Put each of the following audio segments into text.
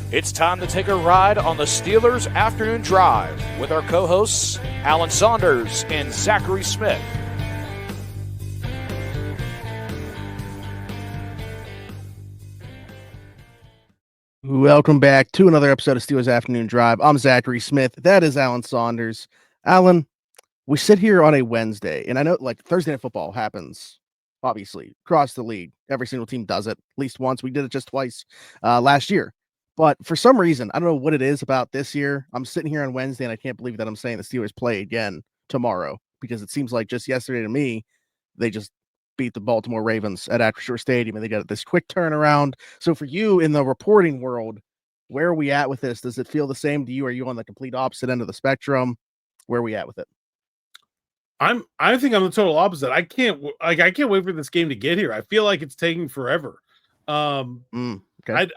It's time to take a ride on the Steelers Afternoon Drive with our co-hosts, Alan Saunders and Zachary Smith. Welcome back to another episode of Steelers Afternoon Drive. I'm Zachary Smith. That is Alan Saunders. Alan, we sit here on a Wednesday, and I know like Thursday Night Football happens, obviously, across the league. Every single team does it at least once. We did it just twice last year. But for some reason, I don't know what it is about this year. I'm sitting here on Wednesday, and I can't believe that I'm saying the Steelers play again tomorrow, because it seems like just yesterday to me, they just beat the Baltimore Ravens at Acrisure Stadium, and they got this quick turnaround. So for you in the reporting world, where are we at with this? Does it feel the same to you? Are you on the complete opposite end of the spectrum? Where are we at with it? I think I'm the total opposite. I can't wait for this game to get here. I feel like it's taking forever. Okay.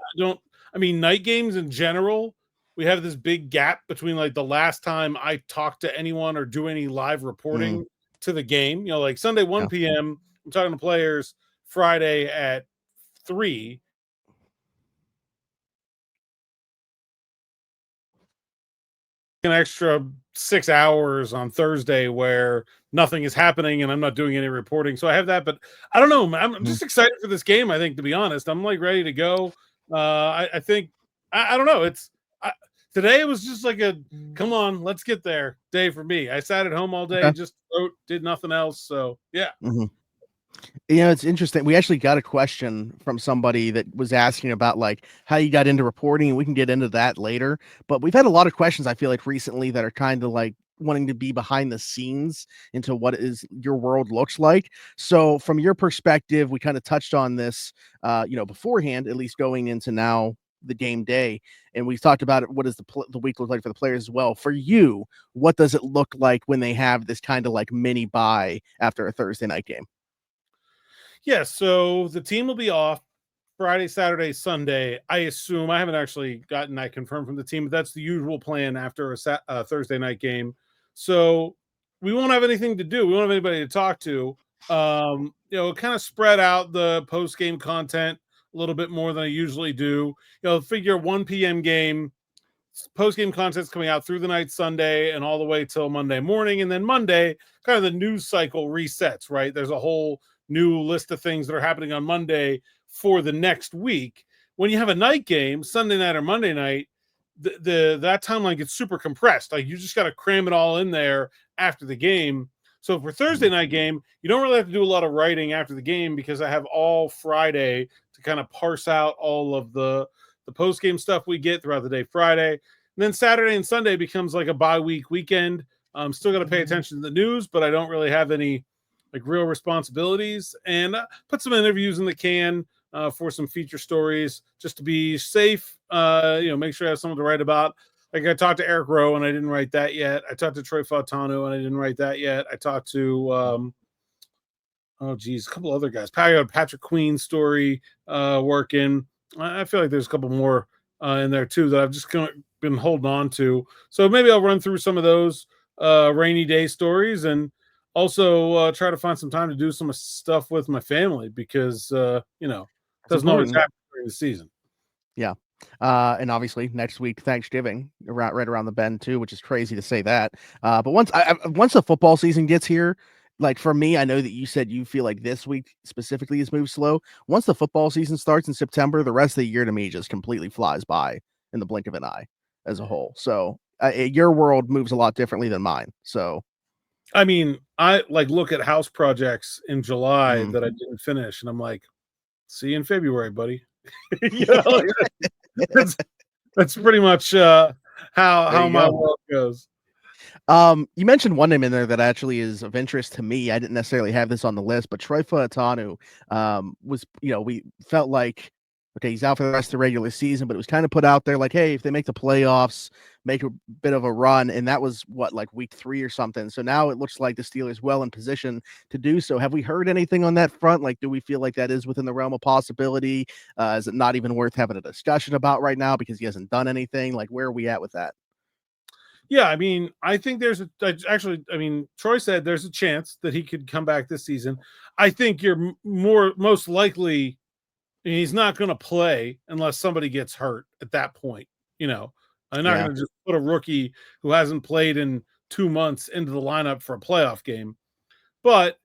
I mean, night games in general, we have this big gap between like the last time I talked to anyone or do any live reporting to the game. You know, like Sunday 1 p.m. I'm talking to players. Friday at 3. An extra 6 hours on Thursday where nothing is happening and I'm not doing any reporting. So I have that, but I don't know. I'm just excited for this game. I think, to be honest, I'm like ready to go. I think, I don't know. Today it was just like a, come on, let's get there day for me. I sat at home all day, just wrote, did nothing else. So yeah. You know, it's interesting. We actually got a question from somebody that was asking about like how you got into reporting, and we can get into that later. But we've had a lot of questions, I feel like, recently that are kind of like wanting to be behind the scenes into what is your world looks like. So from your perspective, we kind of touched on this, beforehand, at least going into now the game day. And we've talked about it. What does the week look like for the players as well? For you, what does it look like when they have this kind of like mini bye after a Thursday night game? Yeah, so the team will be off Friday, Saturday, Sunday. I assume, I haven't actually gotten that confirmed from the team, but that's the usual plan after a Thursday night game. So we won't have anything to do. We won't have anybody to talk to. Kind of spread out the post-game content a little bit more than I usually do. Figure 1 p.m. game, post-game content's coming out through the night Sunday and all the way till Monday morning. And then Monday, kind of the news cycle resets, right? There's a whole new list of things that are happening on Monday for the next week. When you have a night game, Sunday night or Monday night, that timeline gets super compressed. Like, you just got to cram it all in there after the game. So for Thursday night game, you don't really have to do a lot of writing after the game, because I have all Friday to kind of parse out all of the post-game stuff we get throughout the day Friday. And then Saturday and Sunday becomes like a weekend. I'm still got to pay attention to the news, but I don't really have any like real responsibilities, and put some interviews in the can for some feature stories just to be safe. Make sure I have someone to write about. Like, I talked to Eric Rowe and I didn't write that yet. I talked to Troy Fautano and I didn't write that yet. I talked to, a couple other guys. Patrick Queen's story working. I feel like there's a couple more in there too that I've just been holding on to. So maybe I'll run through some of those rainy day stories, and also try to find some time to do some stuff with my family, because doesn't always happen during the season. Yeah. And obviously next week, Thanksgiving, right around the bend too, which is crazy to say that. But once the football season gets here, like for me, I know that you said you feel like this week specifically has moved slow. Once the football season starts in September, the rest of the year to me just completely flies by in the blink of an eye as a whole. So your world moves a lot differently than mine. So, I mean, I look at house projects in July that I didn't finish, and I'm like, see you in February, buddy. That's pretty much how my world goes. You mentioned one name in there that actually is of interest to me. I didn't necessarily have this on the list, but Troy Fautanu was, we felt like, okay, he's out for the rest of the regular season, but it was kind of put out there like, hey, if they make the playoffs, make a bit of a run. And that was like week 3 or something. So now it looks like the Steelers well in position to do so. Have we heard anything on that front? Like, do we feel like that is within the realm of possibility? Is it not even worth having a discussion about right now because he hasn't done anything? Like, where are we at with that? Yeah, I mean, I think Troy said there's a chance that he could come back this season. I think you're most likely he's not going to play unless somebody gets hurt at that point. I'm not going to just put a rookie who hasn't played in 2 months into the lineup for a playoff game. But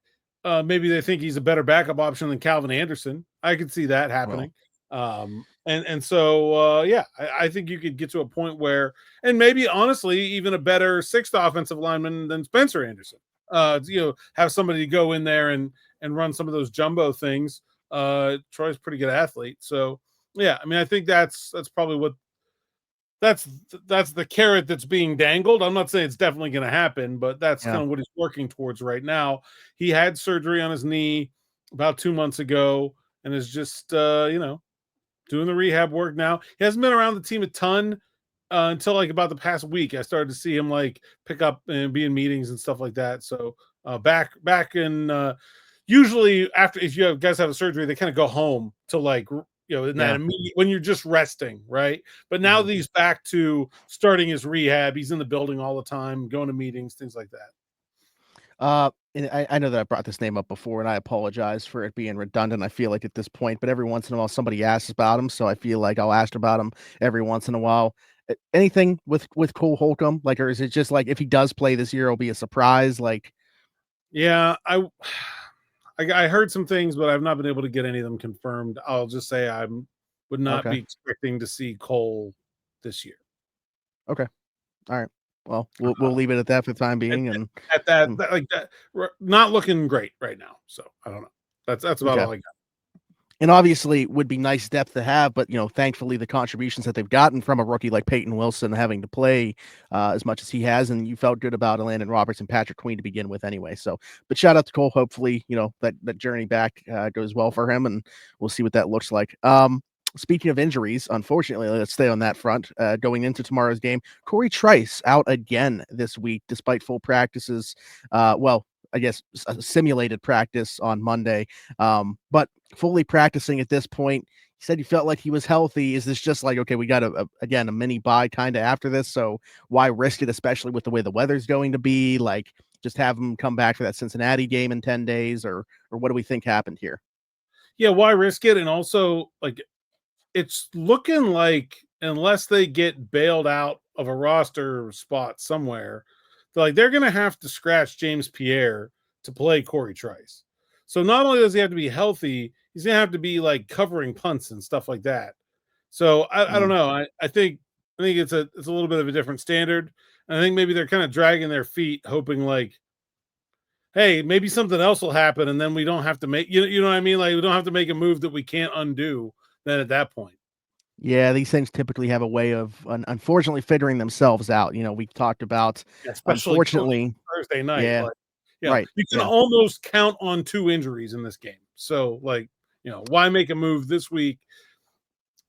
maybe they think he's a better backup option than Calvin Anderson. I could see that happening. So I think you could get to a point where, and maybe honestly, even a better sixth offensive lineman than Spencer Anderson. Have somebody go in there and run some of those jumbo things. Troy's a pretty good athlete. So yeah, I mean, I think that's probably that's the carrot that's being dangled. I'm not saying it's definitely going to happen, but that's kind of what he's working towards right now. He had surgery on his knee about 2 months ago and is just, doing the rehab work now. He hasn't been around the team a ton until like about the past week. I started to see him like pick up and be in meetings and stuff like that. So back in usually after, if you guys have a surgery, they kind of go home to like, in that immediate, when you're just resting, right? But now that he's back to starting his rehab, he's in the building all the time, going to meetings, things like that. And I know that I brought this name up before, and I apologize for it being redundant. I feel like at this point, but every once in a while somebody asks about him, so I feel like I'll ask about him every once in a while. Anything with Cole Holcomb, like, or is it just like if he does play this year, it'll be a surprise? Like, yeah, I heard some things, but I've not been able to get any of them confirmed. I'll just say I would not be expecting to see Cole this year. Okay, all right. Well, we'll leave it at that for the time being, and at that, not looking great right now. So I don't know. That's about all I got. And obviously, would be nice depth to have, but thankfully, the contributions that they've gotten from a rookie like Peyton Wilson having to play as much as he has, and you felt good about Landon Roberts and Patrick Queen to begin with, anyway. So, but shout out to Cole. Hopefully, that journey back goes well for him, and we'll see what that looks like. Speaking of injuries, unfortunately, let's stay on that front. Going into tomorrow's game, Cory Trice out again this week, despite full practices. I guess a simulated practice on Monday, but fully practicing at this point. He said he felt like he was healthy. Is this just like, okay, we got a mini bye kind of after this, so why risk it, especially with the way the weather's going to be? Like, just have him come back for that Cincinnati game in 10 days, or what do we think happened here? Yeah, why risk it? And also, like, it's looking like unless they get bailed out of a roster spot somewhere, they're going to have to scratch James Pierre to play Cory Trice. So not only does he have to be healthy, he's going to have to be like covering punts and stuff like that. So I don't know. I think it's a little bit of a different standard. And I think maybe they're kind of dragging their feet, hoping like, hey, maybe something else will happen, and then we don't have to make you know what I mean? Like, we don't have to make a move that we can't undo then at that point. Yeah, these things typically have a way of unfortunately figuring themselves out. We've talked about, especially unfortunately, Thursday night. Yeah, right. You can almost count on 2 injuries in this game. So, why make a move this week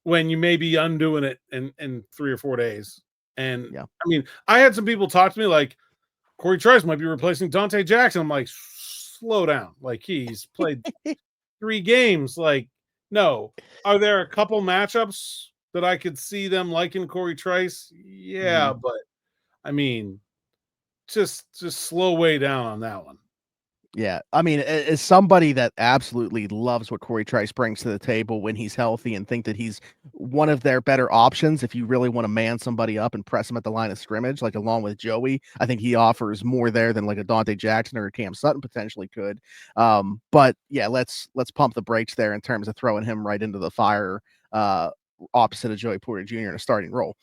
when you may be undoing it in 3 or 4 days? And I mean, I had some people talk to me like Cory Trice might be replacing Dante Jackson. I'm like, slow down. Like, he's played 3 games. Like, no. Are there a couple matchups that I could see them liking Cory Trice? Yeah, but I mean, just slow way down on that one. Yeah, I mean, as somebody that absolutely loves what Cory Trice brings to the table when he's healthy, and think that he's one of their better options if you really want to man somebody up and press him at the line of scrimmage, like along with Joey. I think he offers more there than like a Dante Jackson or a Cam Sutton potentially could. But yeah, let's pump the brakes there in terms of throwing him right into the fire opposite of Joey Porter Jr. in a starting role.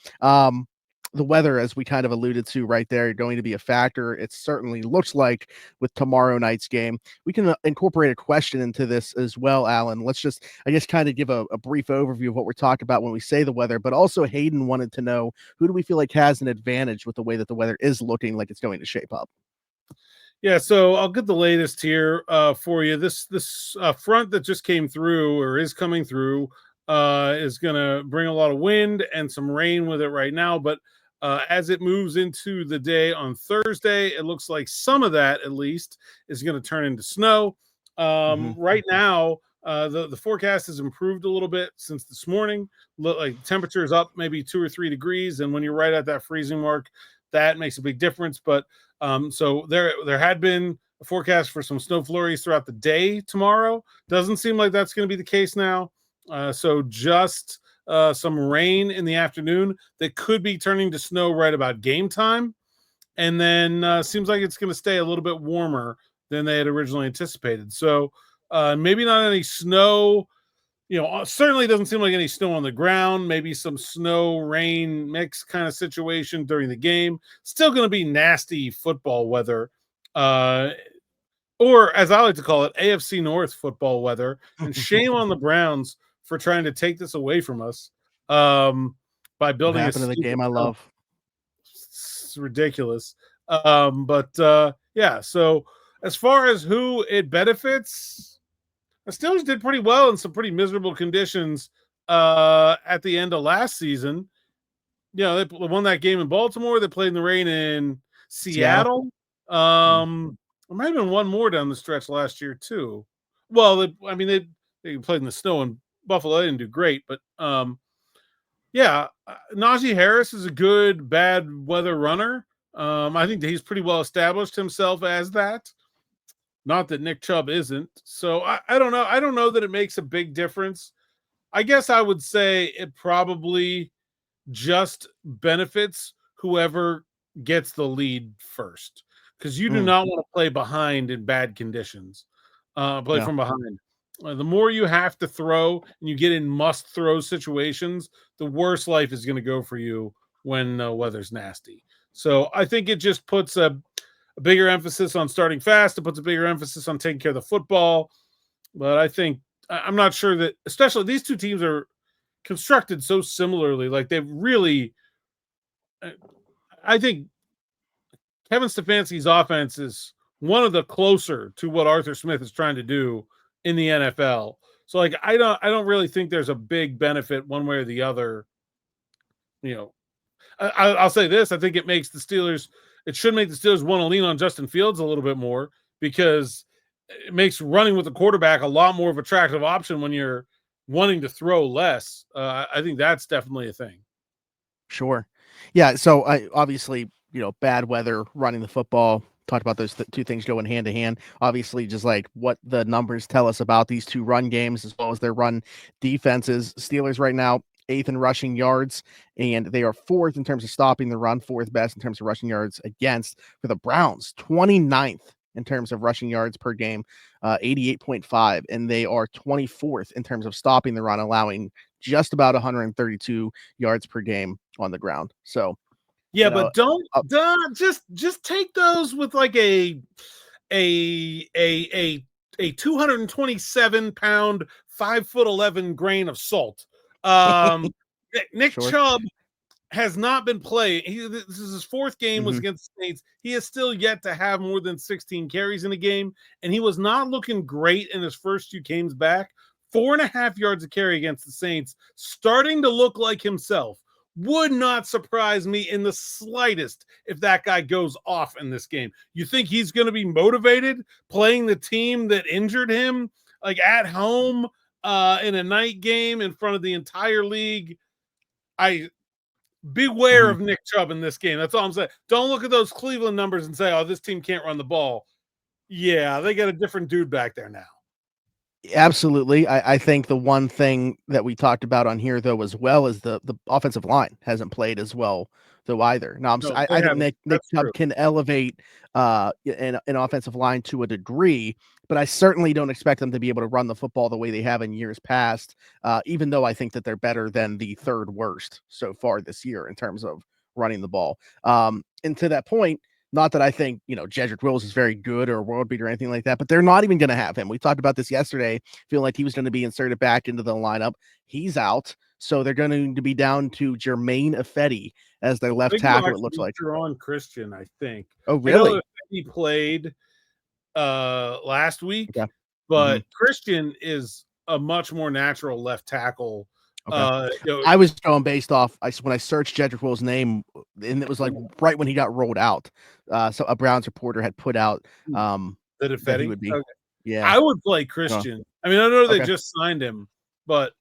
The weather, as we kind of alluded to right there, going to be a factor. It certainly looks like with tomorrow night's game. We can incorporate a question into this as well, Alan. Let's just, I guess, kind of give a brief overview of what we're talking about when we say the weather, but also Hayden wanted to know, who do we feel like has an advantage with the way that the weather is looking like it's going to shape up? Yeah, so I'll get the latest here for you. This front that just came through or is coming through is going to bring a lot of wind and some rain with it right now, but as it moves into the day on Thursday, it looks like some of that, at least, is going to turn into snow. Right now, the forecast has improved a little bit since this morning. Like, temperature is up maybe 2 or 3 degrees, and when you're right at that freezing mark, that makes a big difference. But so there had been a forecast for some snow flurries throughout the day tomorrow. Doesn't seem like that's going to be the case now. So just some rain in the afternoon that could be turning to snow right about game time. And then seems like it's going to stay a little bit warmer than they had originally anticipated. So maybe not any snow. Certainly doesn't seem like any snow on the ground. Maybe some snow, rain mix kind of situation during the game. Still going to be nasty football weather. Or as I like to call it, AFC North football weather. And shame on the Browns for trying to take this away from us by building in the game I love. It's ridiculous. Yeah, so as far as who it benefits, the Steelers did pretty well in some pretty miserable conditions at the end of last season. They won that game in Baltimore. They played in the rain in Seattle. There might have been one more down the stretch last year too. Well, they played in the snow in Buffalo. They didn't do great, but Najee Harris is a good bad weather runner. I think that he's pretty well established himself as that. Not that Nick Chubb isn't. So I don't know. I don't know that it makes a big difference. I guess I would say it probably just benefits whoever gets the lead first, because you do not want to play behind in bad conditions. From behind. The more you have to throw and you get in must-throw situations, the worse life is going to go for you when weather's nasty. So I think it just puts a bigger emphasis on starting fast. It puts a bigger emphasis on taking care of the football. But I'm not sure that, especially these two teams are constructed so similarly. Like they've really, I think Kevin Stefanski's offense is one of the closer to what Arthur Smith is trying to do in the NFL. So I don't really think there's a big benefit one way or the other. I'll say this. I think it should make the Steelers want to lean on Justin Fields a little bit more, because it makes running with the quarterback a lot more of an attractive option when you're wanting to throw less. I think that's definitely a thing. Sure. Yeah. So obviously, bad weather, running the football, talked about those two things going hand to hand. Obviously, just like what the numbers tell us about these two run games as well as their run defenses. Steelers right now 8th in rushing yards, and they are 4th in terms of stopping the run, 4th best in terms of rushing yards against. For the Browns, 29th in terms of rushing yards per game, 88.5, and they are 24th in terms of stopping the run, allowing just about 132 yards per game on the ground. So yeah, but don't just take those with like a 227-pound, 5'11" grain of salt. Nick Chubb has not been playing. This is his 4th game was against the Saints. He has still yet to have more than 16 carries in a game, and he was not looking great in his first 2 games back. 4.5 yards a carry against the Saints, starting to look like himself. Would not surprise me in the slightest if that guy goes off in this game. You think he's going to be motivated playing the team that injured him, like at home in a night game in front of the entire league? Beware of Nick Chubb in this game. That's all I'm saying. Don't look at those Cleveland numbers and say, oh, this team can't run the ball. Yeah, they got a different dude back there now. Absolutely. I think the one thing that we talked about on here, though, as well, is the offensive line hasn't played as well, though, either. Now, I think Nick Chubb can elevate an offensive line to a degree, but I certainly don't expect them to be able to run the football the way they have in years past, even though I think that they're better than the 3rd worst so far this year in terms of running the ball. And to that point, not that I think, Jedrick Wills is very good or a world beater or anything like that, but they're not even going to have him. We talked about this yesterday, feeling like he was going to be inserted back into the lineup. He's out. So they're going to be down to Jermaine Ifedi as their left tackle, it looks like. On Christian, I think. Oh, really? He played last week, but Christian is a much more natural left tackle. Okay. I was going based off when I searched Jedrick Wills' name, and it was like right when he got rolled out. So a Browns reporter had put out that he would be. Okay. Yeah, I would play Christian. I mean, I know they just signed him, but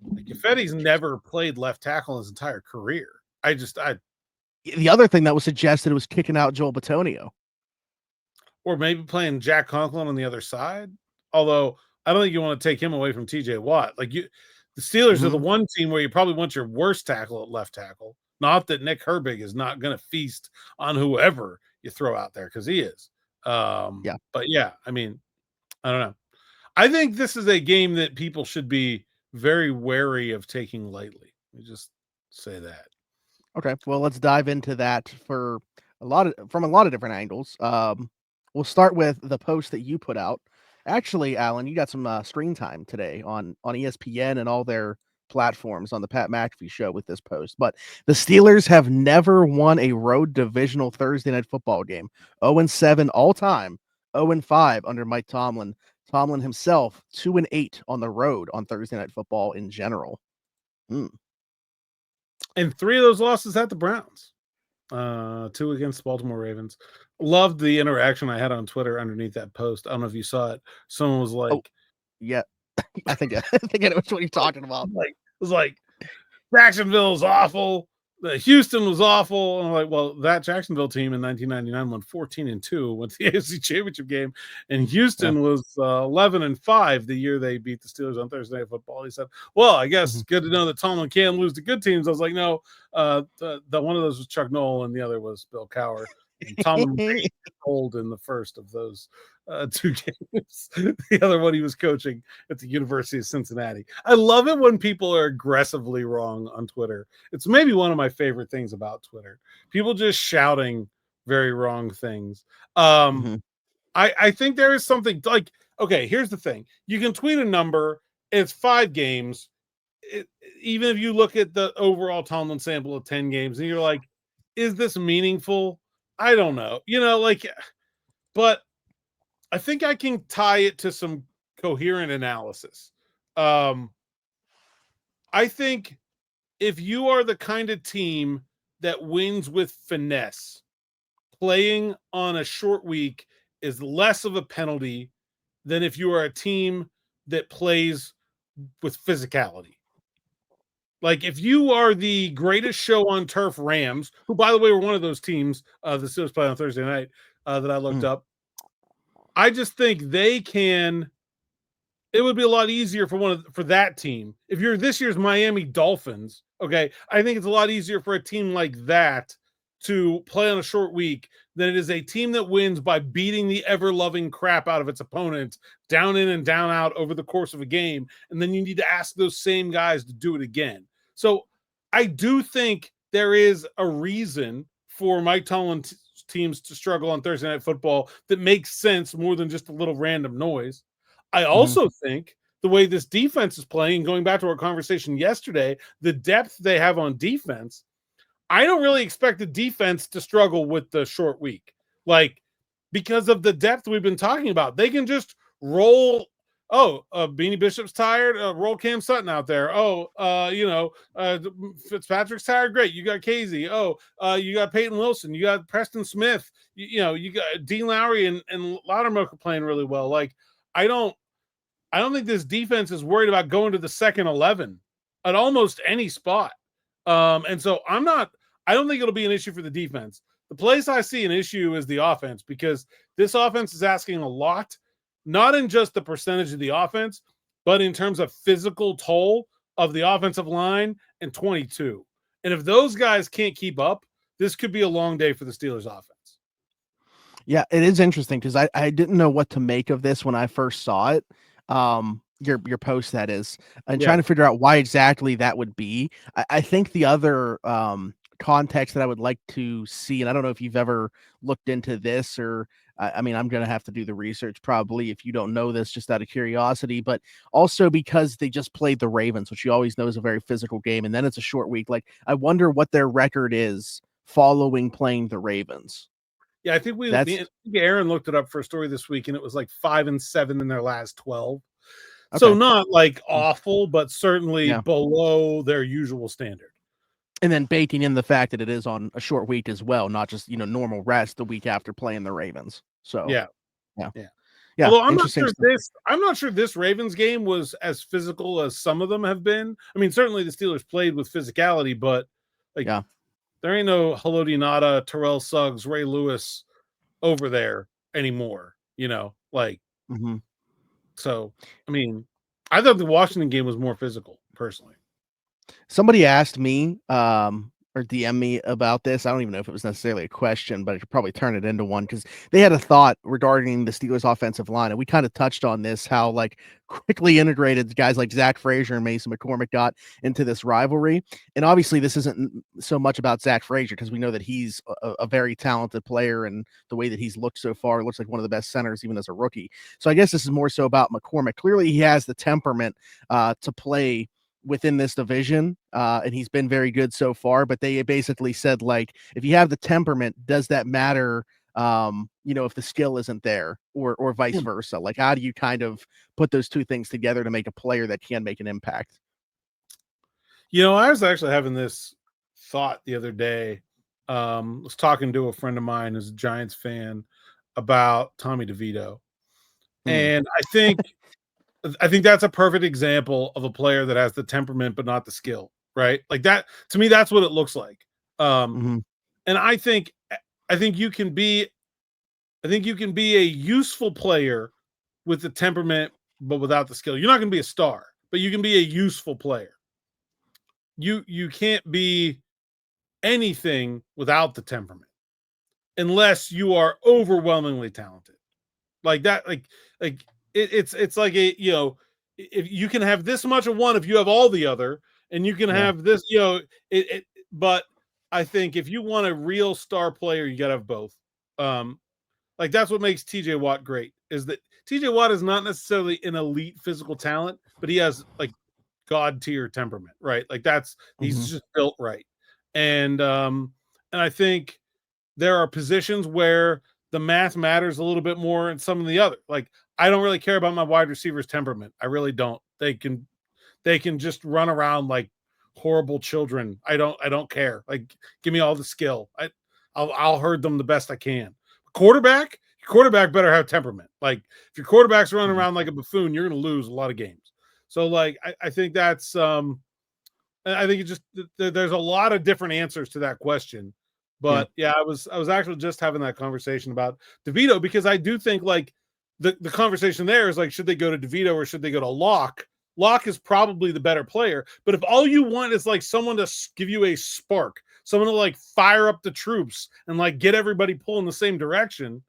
Ifedi's never played left tackle in his entire career. The other thing that was suggested was kicking out Joel Bitonio, or maybe playing Jack Conklin on the other side. Although I don't think you want to take him away from TJ Watt. The Steelers are the one team where you probably want your worst tackle at left tackle. Not that Nick Herbig is not going to feast on whoever you throw out there, because he is. But yeah, I mean, I don't know. I think this is a game that people should be very wary of taking lightly. Let me just say that. Okay, well, let's dive into that from a lot of different angles. We'll start with the post that you put out. Actually, Alan, you got some screen time today on ESPN and all their platforms on the Pat McAfee show with this post. But the Steelers have never won a road divisional Thursday night football game. 0-7 all time, 0-5 under Mike Tomlin. Tomlin himself 2-8 on the road on Thursday night football in general. And 3 of those losses at the Browns. 2 against the Baltimore Ravens. Loved the interaction I had on Twitter underneath that post. I don't know if you saw it. Someone was like, yeah, I think I know what you're talking about. It was like Jacksonville's awful. Houston was awful. And I'm like, well, that Jacksonville team in 1999 won 14-2, went to the AFC Championship game, and Houston was 11-5 the year they beat the Steelers on Thursday Night Football. He said, "Well, I guess it's good to know that Tomlin can lose to good teams." I was like, "No, the one of those was Chuck Noll, and the other was Bill Cowher." And Tomlin was old in the first of those 2 games. The other one he was coaching at the University of Cincinnati. I love it when people are aggressively wrong on Twitter. It's maybe one of my favorite things about Twitter. People just shouting very wrong things. I think there is something like, okay, here's the thing. You can tweet a number. It's 5 games. Even if you look at the overall Tomlin sample of 10 games and you're like, is this meaningful? I don't know. But I think I can tie it to some coherent analysis. I think if you are the kind of team that wins with finesse, playing on a short week is less of a penalty than if you are a team that plays with physicality. Like, if you are the greatest show on turf Rams, who, by the way, were one of those teams the Steelers play on Thursday night that I looked up, I just think they can. It would be a lot easier for that team. If you're this year's Miami Dolphins, okay, I think it's a lot easier for a team like that to play on a short week than it is a team that wins by beating the ever-loving crap out of its opponent down in and down out over the course of a game, and then you need to ask those same guys to do it again. So I do think there is a reason for Mike Tomlin teams to struggle on Thursday Night Football that makes sense more than just a little random noise. I also think the way this defense is playing, going back to our conversation yesterday, the depth they have on defense, I don't really expect the defense to struggle with the short week. Because of the depth we've been talking about, they can just roll. Beanie Bishop's tired. Roll Cam Sutton out there. Fitzpatrick's tired. Great. You got Casey. You got Peyton Wilson. You got Preston Smith. You got Dean Lowry and Loudermilk playing really well. I don't think this defense is worried about going to the second 11 at almost any spot. And so I don't think it'll be an issue for the defense. The place I see an issue is the offense, because this offense is asking a lot, not in just the percentage of the offense, but in terms of physical toll of the offensive line and 22. And if those guys can't keep up, this could be a long day for the Steelers offense. Yeah, it is interesting because I didn't know what to make of this when I first saw it. Your post, that is, and trying to figure out why exactly that would be. I think the other context that I would like to see, and I don't know if you've ever looked into this, or I mean, I'm going to have to do the research probably if you don't know this, just out of curiosity, but also because they just played the Ravens, which you always know is a very physical game, and then it's a short week. I wonder what their record is following playing the Ravens. Yeah, I think Aaron looked it up for a story this week, and it was 5-7 in their last 12. Okay. So not awful, but certainly below their usual standard. And then baking in the fact that it is on a short week as well, not just normal rest the week after playing the Ravens. So yeah. Although I'm not sure this Ravens game was as physical as some of them have been. I mean, certainly the Steelers played with physicality, but there ain't no Haloti Ngata, Terrell Suggs, Ray Lewis over there anymore. So I mean, I thought the Washington game was more physical. personally. Somebody asked me, or DM me about this. I don't even know if it was necessarily a question, but I could probably turn it into one because they had a thought regarding the Steelers' offensive line, and we kind of touched on this, how like quickly integrated guys like Zach Frazier and Mason McCormick got into this rivalry. And obviously, this isn't so much about Zach Frazier because we know that he's a very talented player, and the way that he's looked so far, looks like one of the best centers even as a rookie. So I guess this is more so about McCormick. Clearly, he has the temperament to play within this division, and he's been very good so far. But they basically said, like, if you have the temperament, does that matter? If the skill isn't there, or vice versa. Like, how do you kind of put those two things together to make a player that can make an impact? I was actually having this thought the other day. I was talking to a friend of mine who's a Giants fan about Tommy DeVito, and I think that's a perfect example of a player that has the temperament but not the skill, right? Like that, to me, that's what it looks like. And I think you can be a useful player with the temperament but without the skill. You're not going to be a star, but you can be a useful player. You can't be anything without the temperament unless you are overwhelmingly talented. Like that, it's like if you can have this much of one, if you have all the other, and you can have this, but I think if you want a real star player, you got to have both. Like that's what makes TJ Watt great, is that TJ Watt is not necessarily an elite physical talent, but he has like God tier temperament, right? Like he's just built right. And I think there are positions where the math matters a little bit more in some of the other. Like I don't really care about my wide receivers' temperament. I really don't. They can just run around like horrible children. I don't care. Like give me all the skill. I'll herd them the best I can. Quarterback better have temperament. Like if your quarterback's running around like a buffoon, you're going to lose a lot of games. So like I think that's I think there's a lot of different answers to that question. But I was actually just having that conversation about DeVito, because I do think like the conversation there is like, should they go to DeVito or should they go to Locke? Locke is probably the better player, but if all you want is like someone to give you a spark, someone to like fire up the troops and like get everybody pulling the same direction,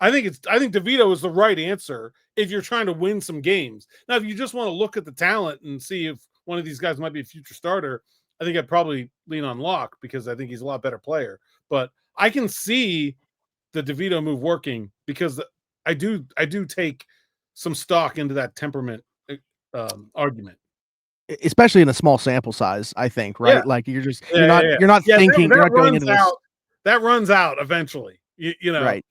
I think DeVito is the right answer if you're trying to win some games. Now, if you just want to look at the talent and see if one of these guys might be a future starter, I think I'd probably lean on Locke because I think he's a lot better player. But I can see the DeVito move working because I do take some stock into that temperament argument, especially in a small sample size. I think, right? Yeah. Like you're not thinking, you're not going into this. That runs out eventually. You know, right?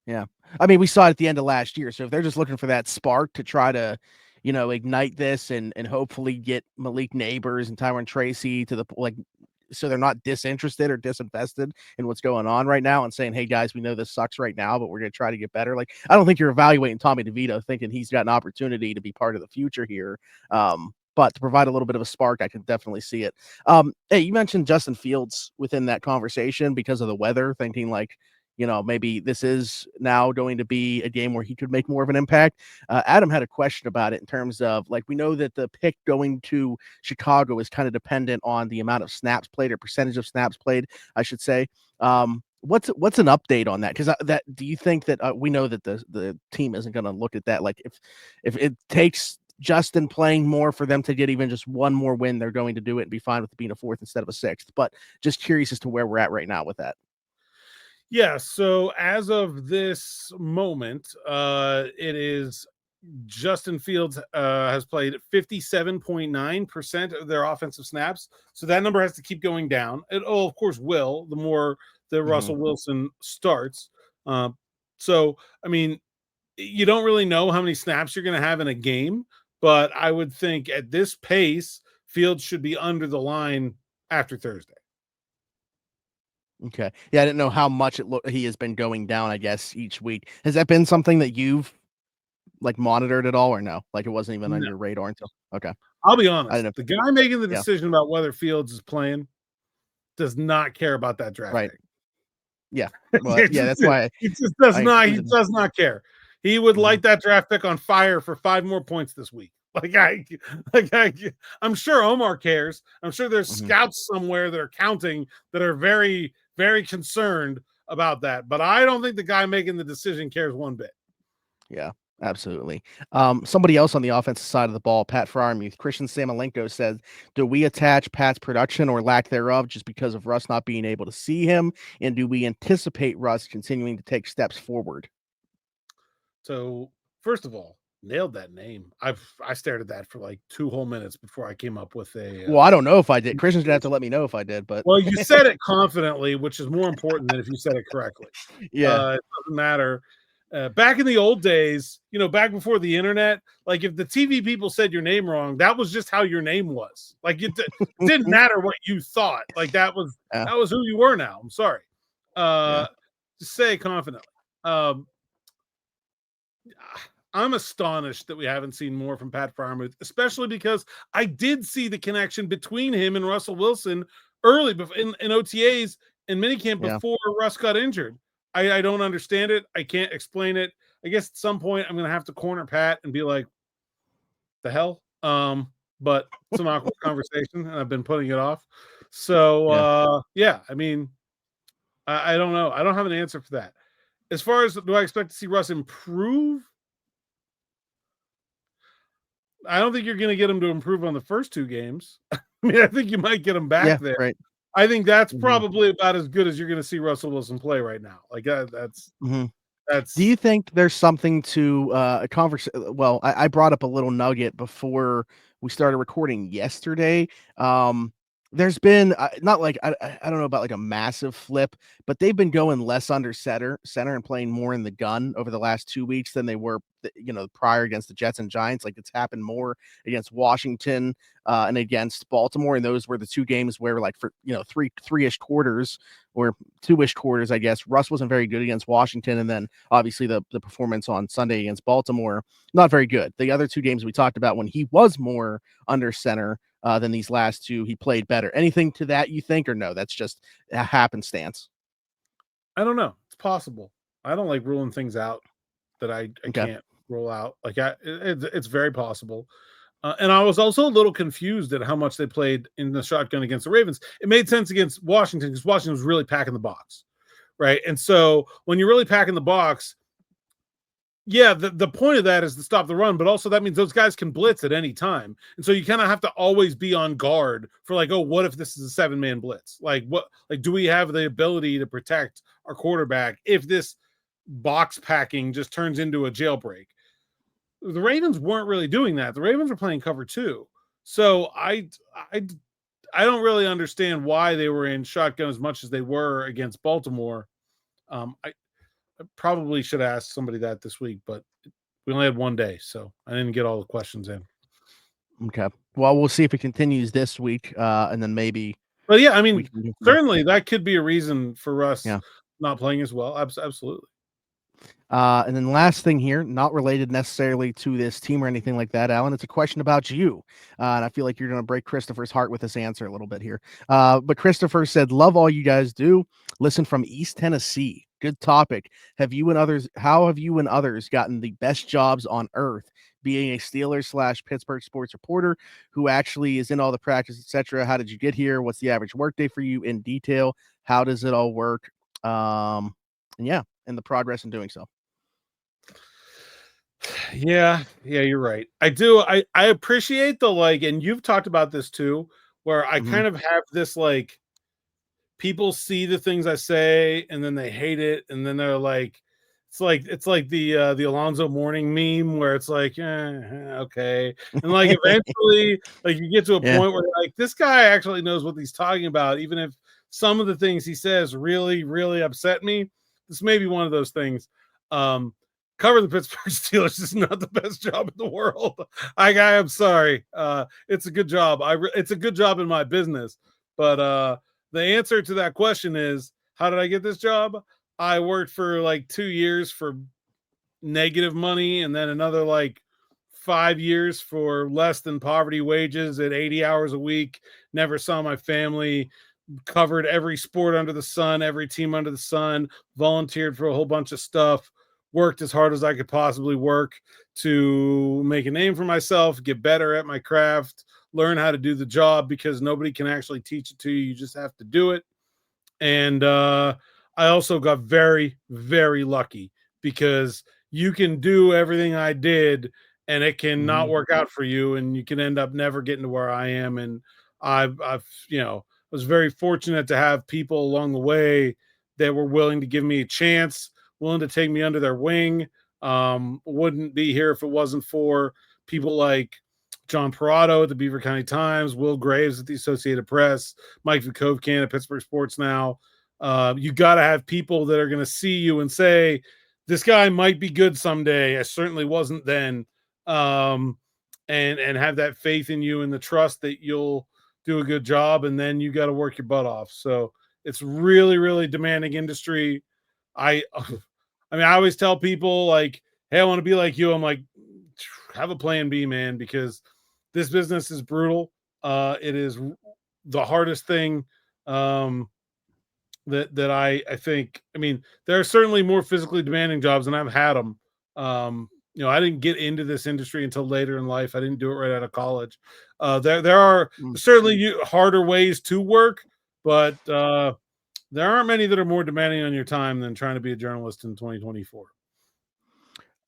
Yeah, I mean, we saw it at the end of last year. So if they're just looking for that spark to try to, ignite this and hopefully get Malik Neighbors and Tyron Tracy to the so they're not disinterested or disinvested in what's going on right now and saying, hey guys, we know this sucks right now, but we're going to try to get better. Like, I don't think you're evaluating Tommy DeVito thinking he's got an opportunity to be part of the future here. But to provide a little bit of a spark, I can definitely see it. Hey, you mentioned Justin Fields within that conversation because of the weather, thinking like, maybe this is now going to be a game where he could make more of an impact. Adam had a question about it in terms of, like, we know that the pick going to Chicago is kind of dependent on the amount of snaps played, or percentage of snaps played, I should say. What's an update on that? Because do you think that we know that the team isn't going to look at that? Like if it takes Justin playing more for them to get even just one more win, they're going to do it and be fine with it being a fourth instead of a sixth. But just curious as to where we're at right now with that. Yeah, so as of this moment, it is Justin Fields has played 57.9% of their offensive snaps. So that number has to keep going down. It, of course, will, the more that Russell Wilson starts. So, I mean, you don't really know how many snaps you're going to have in a game, but I would think at this pace, Fields should be under the line after Thursday. Okay. Yeah, I didn't know how much he has been going down, I guess, each week. Has that been something that you've like monitored at all, or no? Like it wasn't even on your radar until okay. I'll be honest. The guy making the decision about whether Fields is playing does not care about that draft pick. Yeah. Well, that's why he just does not care. He would light that draft pick on fire for 5 more points this week. I'm sure Omar cares. I'm sure there's Mhm. scouts somewhere that are counting that are very, very concerned about that. But I don't think the guy making the decision cares one bit. Yeah, absolutely. Somebody else on the offensive side of the ball, Pat Freiermuth, Christian Samolenko said, "Do we attach Pat's production or lack thereof just because of Russ not being able to see him, and do we anticipate Russ continuing to take steps forward?" So first of all, nailed that name. I stared at that for like 2 whole minutes before I came up with a. Well, I don't know if I did. Christian's gonna have to let me know if I did, but Well, you said it confidently, which is more important than if you said it correctly. yeah, It doesn't matter. Back in the old days, back before the internet, like if the TV people said your name wrong, that was just how your name was. Like it didn't matter what you thought. Like that was yeah, who you were now. I'm sorry. yeah, Just say it confidently. I'm astonished that we haven't seen more from Pat Freiermuth, especially because I did see the connection between him and Russell Wilson early in OTAs and minicamp yeah. before Russ got injured. I don't understand it. I can't explain it. I guess at some point I'm going to have to corner Pat and be like, the hell? But it's an awkward conversation and I've been putting it off. So, yeah, I mean, I don't know. I don't have an answer for that. As far as do I expect to see Russ improve? I don't think you're going to get him to improve on the first 2 games. I mean, I think you might get him back Yeah, there. right. I think that's Mhm. probably about as good as you're going to see Russell Wilson play right now. Like that's Mhm. that's Do you think there's something to a conversation? Well, I brought up a little nugget before we started recording yesterday. There's been not like I don't know about like a massive flip, but they've been going less under center and playing more in the gun over the last 2 weeks than they were, prior against the Jets and Giants. Like it's happened more against Washington and against Baltimore, and those were the 2 games where like for three-ish quarters or 2-ish quarters, I guess. Russ wasn't very good against Washington, and then obviously the performance on Sunday against Baltimore, not very good. The other 2 games we talked about when he was more under center than these last 2, he played better. Anything to that you think, or no? That's just a happenstance. I don't know. It's possible. I don't like ruling things out that I Okay. can't roll out. Like it's very possible. And I was also a little confused at how much they played in the shotgun against the Ravens. It made sense against Washington because Washington was really packing the box, right? And so when you're really packing the box, yeah, the point of that is to stop the run, but also that means those guys can blitz at any time. And so you kind of have to always be on guard for like, oh, what if this is a 7-man blitz? Like do we have the ability to protect our quarterback if this box packing just turns into a jailbreak? The Ravens weren't really doing that. The Ravens were playing cover 2. So I don't really understand why they were in shotgun as much as they were against Baltimore. I probably should ask somebody that this week, but we only had 1 day, so I didn't get all the questions in. Okay. Well, we'll see if it continues this week, and then maybe But yeah, I we mean, can do some more. certainly that could be a reason for Russ Yeah. not playing as well. Absolutely. And then last thing here, not related necessarily to this team or anything like that, Alan. It's a question about you. And I feel like you're going to break Christopher's heart with this answer a little bit here. But Christopher said, "Love all you guys do. Listen from East Tennessee. Good topic. How have you and others gotten the best jobs on earth, being a Steelers/Pittsburgh sports reporter who actually is in all the practice, etc.? How did you get here? What's the average workday for you in detail? How does it all work? And yeah, and the progress in doing so." Yeah, you're right. I do. I appreciate the and you've talked about this too, where I Mhm. kind of have this people see the things I say and then they hate it, and then they're like, it's like the Alonzo Mourning meme where it's like, okay, and eventually you get to a Yeah. point where this guy actually knows what he's talking about, even if some of the things he says really really upset me. This may be one of those things. Cover the Pittsburgh Steelers is not the best job in the world. I am sorry. It's a good job. It's a good job in my business, but the answer to that question is, how did I get this job? I worked for 2 years for negative money, and then another 5 years for less than poverty wages at 80 hours a week. Never saw my family. Covered every sport under the sun, every team under the sun. Volunteered for a whole bunch of stuff. worked as hard as I could possibly work to make a name for myself, get better at my craft, learn how to do the job, because nobody can actually teach it to you. You just have to do it. And I also got very, very lucky, because you can do everything I did and it can not work out for you, and you can end up never getting to where I am. And I've was very fortunate to have people along the way that were willing to give me a chance, willing to take me under their wing. Wouldn't be here if it wasn't for people like John Parado at the Beaver County Times, Will Graves at the Associated Press, Mike Vukovcan at Pittsburgh Sports Now. You got to have people that are going to see you and say, this guy might be good someday. I certainly wasn't then. And have that faith in you and the trust that you'll do a good job, and then you got to work your butt off. So it's really, really demanding industry. I always tell people, like, hey, I want to be like you. I'm like, have a plan B, man, because this business is brutal. It is the hardest thing that I think. I mean, there are certainly more physically demanding jobs, and I've had them. I didn't get into this industry until later in life. I didn't do it right out of college. There are certainly harder ways to work, but there aren't many that are more demanding on your time than trying to be a journalist in 2024.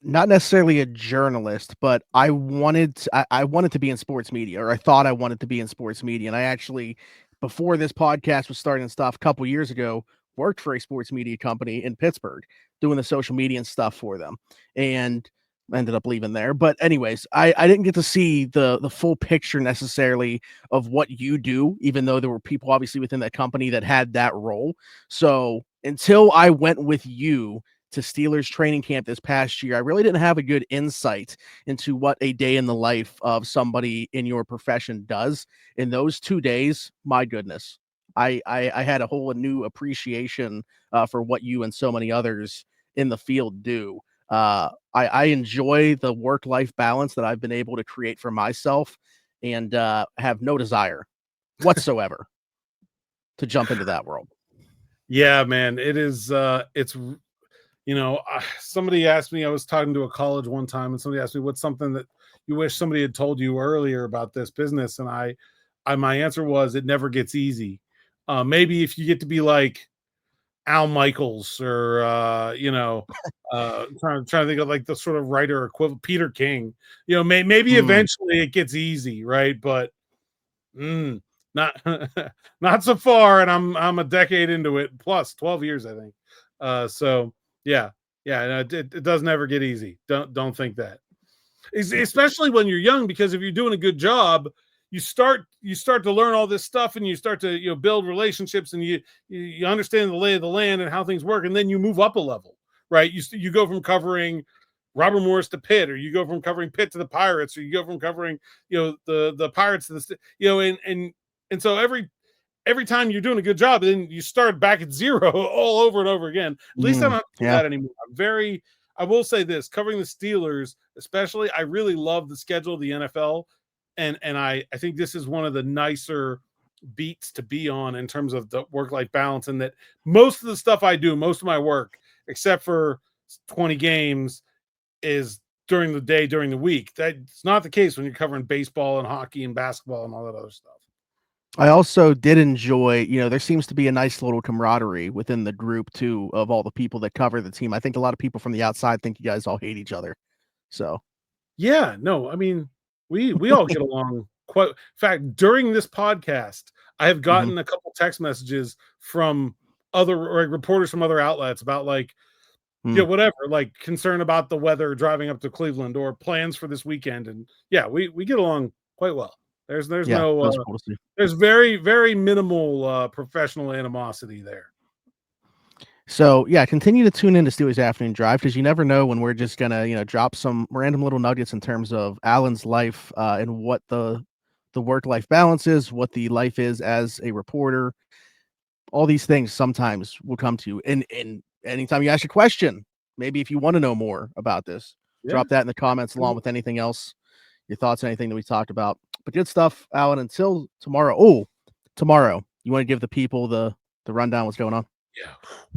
Not necessarily a journalist, but I wanted to be in sports media, or I thought I wanted to be in sports media. And I actually, before this podcast was starting and stuff, a couple years ago, worked for a sports media company in Pittsburgh, doing the social media and stuff for them, and ended up leaving there. But anyways, I didn't get to see the full picture necessarily of what you do, even though there were people obviously within that company that had that role. So until I went with you to Steelers training camp this past year, I really didn't have a good insight into what a day in the life of somebody in your profession does. In those 2 days, my goodness, I had a whole new appreciation for what you and so many others in the field do. I enjoy the work-life balance that I've been able to create for myself, and have no desire whatsoever to jump into that world. Yeah, man, it is. It's, somebody asked me, I was talking to a college one time, and somebody asked me, what's something that you wish somebody had told you earlier about this business? And my answer was, it never gets easy. Maybe if you get to be like Al Michaels, or trying to think of like the sort of writer equivalent, Peter King. Maybe eventually it gets easy, right? But not not so far, and I'm a decade into it, plus 12 years, I think. So yeah, it does never get easy. Don't think that, especially when you're young, because if you're doing a good job, you start to learn all this stuff, and you start to build relationships, and you understand the lay of the land and how things work, and then you move up a level, right? You go from covering Robert Morris to Pitt, or you go from covering Pitt to the Pirates, or you go from covering the Pirates to the and so every time you're doing a good job, then you start back at zero all over and over again. At least I'm not doing that anymore. I will say this, covering the Steelers especially, I really love the schedule of the NFL. And I think this is one of the nicer beats to be on in terms of the work-life balance, and that most of the stuff I do, most of my work, except for 20 games, is during the day, during the week. That's not the case when you're covering baseball and hockey and basketball and all that other stuff. I also did enjoy, there seems to be a nice little camaraderie within the group too, of all the people that cover the team. I think a lot of people from the outside think you guys all hate each other. So yeah, no, I mean, we all get along quite. In fact, during this podcast, I have gotten a couple text messages from other reporters from other outlets about whatever, like concern about the weather driving up to Cleveland, or plans for this weekend. And yeah, we get along quite well. There's no there's very, very minimal professional animosity there. So yeah, continue to tune into Steelers Afternoon Drive, because you never know when we're just gonna drop some random little nuggets in terms of Alan's life, and what the work-life balance is, what the life is as a reporter. All these things sometimes will come to you, and anytime you ask a question, maybe if you want to know more about this, drop that in the comments along with anything else, your thoughts on anything that we talked about. But good stuff, Alan. Until tomorrow. Tomorrow, you want to give the people the rundown what's going on? Yeah,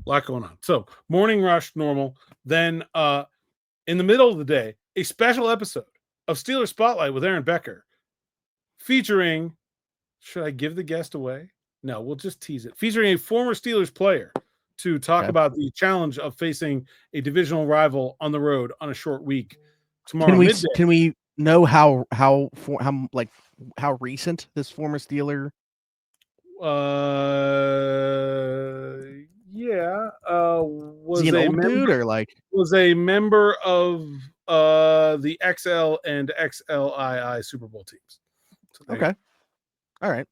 a lot going on. So morning rush, normal. Then in the middle of the day, a special episode of Steelers Spotlight with Aaron Becker featuring, should I give the guest away? No, we'll just tease it. Featuring a former Steelers player to talk about the challenge of facing a divisional rival on the road on a short week tomorrow midday. Can we know how recent this former Steeler? Was he an a old member, dude or like was a member of the XL and XLII Super Bowl teams. So okay. All right.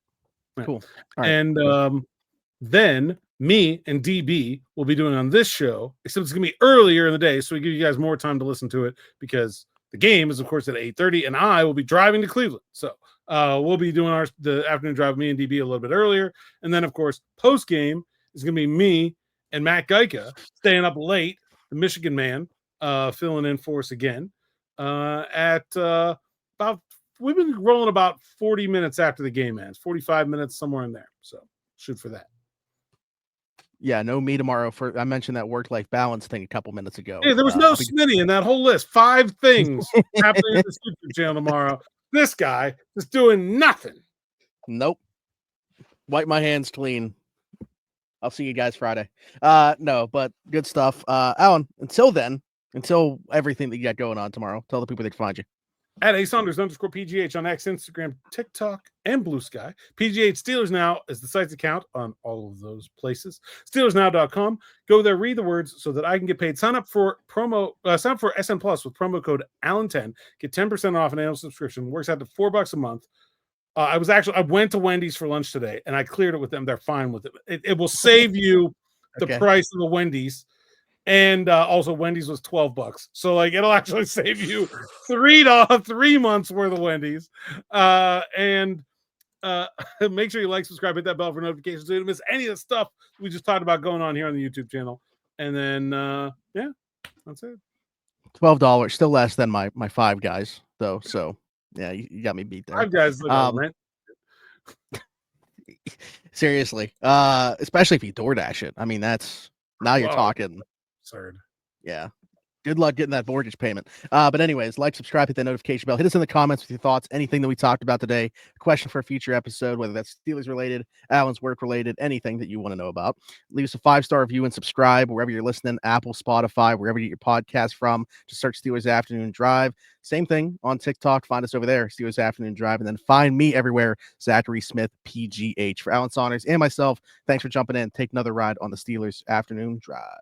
Cool. All right. And then me and DB will be doing on this show, except it's going to be earlier in the day, so we give you guys more time to listen to it because the game is, of course, at 8:30, and I will be driving to Cleveland. So we'll be doing the afternoon drive with me and DB a little bit earlier. And then, of course, post-game is going to be me and Matt Geica staying up late, the Michigan man, filling in for us again at about – we've been rolling about 40 minutes after the game ends, 45 minutes, somewhere in there. So shoot for that. Yeah, no me tomorrow. I mentioned that work-life balance thing a couple minutes ago. Hey, there was no Smitty in that whole list. 5 things happening in the YouTube channel tomorrow. This guy is doing nothing. Nope. Wipe my hands clean. I'll see you guys Friday. No, but good stuff. Alan, until everything that you got going on tomorrow, tell the people they can find you. At @Saunders_PGH on X, Instagram, TikTok, and Blue Sky. PGH Steelers Now is the site's account on all of those places. SteelersNow.com. Go there, read the words so that I can get paid. Sign up for SN Plus with promo code Allen10. Get 10% off an annual subscription. Works out to $4 a month. I went to Wendy's for lunch today and I cleared it with them. They're fine with it. It will save you the price of the Wendy's. And also Wendy's was $12. So like it'll actually save you $3 months worth of Wendy's. And make sure you like, subscribe, hit that bell for notifications so you don't miss any of the stuff we just talked about going on here on the YouTube channel. And then that's it. $12, still less than my Five Guys though. So yeah, you got me beat there. Five Guys rent. Seriously. Especially if you DoorDash it. I mean, you're talking. Absurd. Yeah. Good luck getting that mortgage payment. But anyways, like, subscribe, hit that notification bell. Hit us in the comments with your thoughts, anything that we talked about today, a question for a future episode, whether that's Steelers related, Alan's work related, anything that you want to know about. Leave us a 5-star review and subscribe wherever you're listening, Apple, Spotify, wherever you get your podcast from. Just search Steelers Afternoon Drive. Same thing on TikTok. Find us over there, Steelers Afternoon Drive. And then find me everywhere, Zachary Smith, PGH. For Alan Saunders and myself, thanks for jumping in. Take another ride on the Steelers Afternoon Drive.